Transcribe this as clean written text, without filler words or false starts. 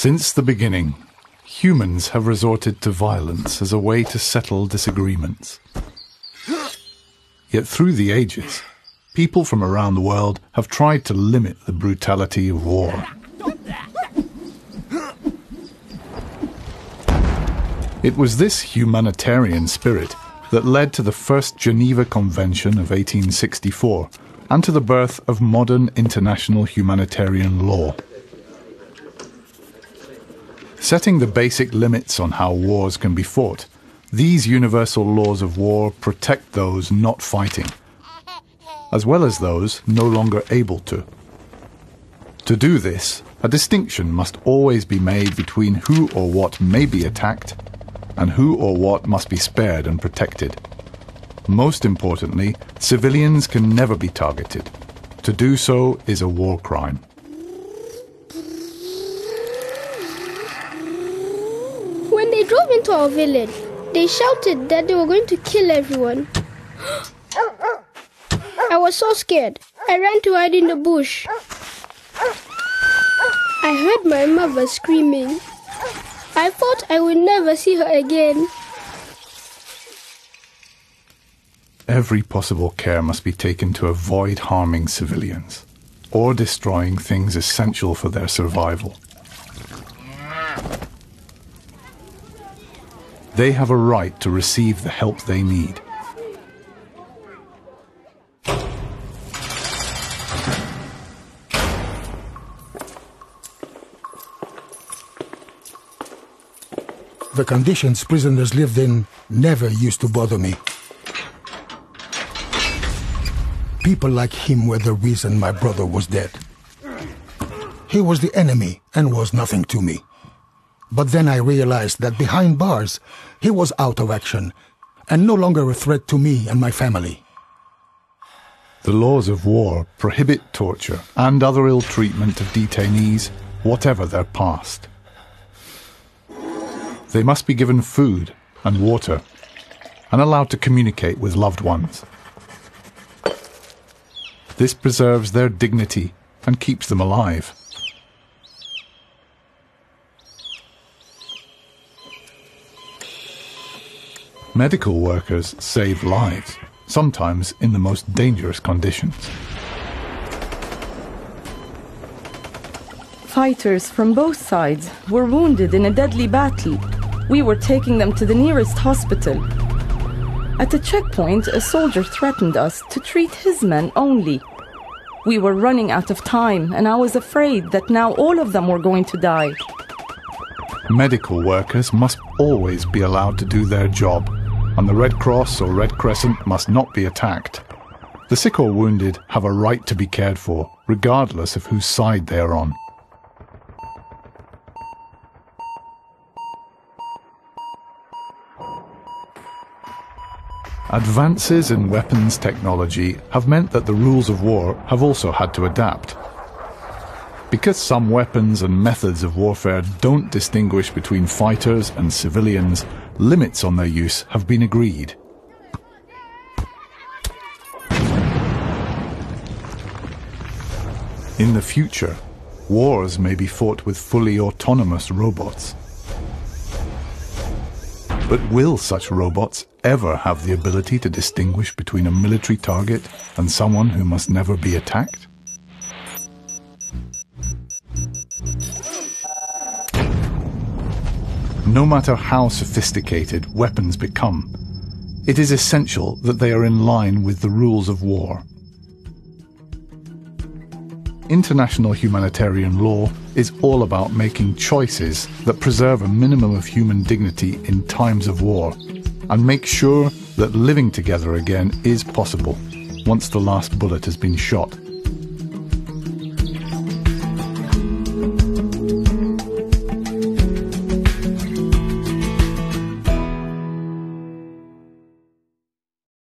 Since the beginning, humans have resorted to violence as a way to settle disagreements. Yet through the ages, people from around the world have tried to limit the brutality of war. It was this humanitarian spirit that led to the first Geneva Convention of 1864 and to the birth of modern international humanitarian law. Setting the basic limits on how wars can be fought, these universal laws of war protect those not fighting, as well as those no longer able to. To do this, a distinction must always be made between who or what may be attacked and who or what must be spared and protected. Most importantly, civilians can never be targeted. To do so is a war crime. When they drove into our village, they shouted that they were going to kill everyone. I was so scared. I ran to hide in the bush. I heard my mother screaming. I thought I would never see her again. Every possible care must be taken to avoid harming civilians or destroying things essential for their survival. They have a right to receive the help they need. The conditions prisoners lived in never used to bother me. People like him were the reason my brother was dead. He was the enemy and was nothing to me. But then I realized that behind bars, he was out of action and no longer a threat to me and my family. The laws of war prohibit torture and other ill treatment of detainees, whatever their past. They must be given food and water and allowed to communicate with loved ones. This preserves their dignity and keeps them alive. Medical workers save lives, sometimes in the most dangerous conditions. Fighters from both sides were wounded in a deadly battle. We were taking them to the nearest hospital. At a checkpoint, a soldier threatened us to treat his men only. We were running out of time, and I was afraid that now all of them were going to die. Medical workers must always be allowed to do their job, and the Red Cross or Red Crescent must not be attacked. The sick or wounded have a right to be cared for, regardless of whose side they are on. Advances in weapons technology have meant that the rules of war have also had to adapt. Because some weapons and methods of warfare don't distinguish between fighters and civilians, limits on their use have been agreed. In the future, wars may be fought with fully autonomous robots. But will such robots ever have the ability to distinguish between a military target and someone who must never be attacked? No matter how sophisticated weapons become, it is essential that they are in line with the rules of war. International humanitarian law is all about making choices that preserve a minimum of human dignity in times of war and make sure that living together again is possible once the last bullet has been shot.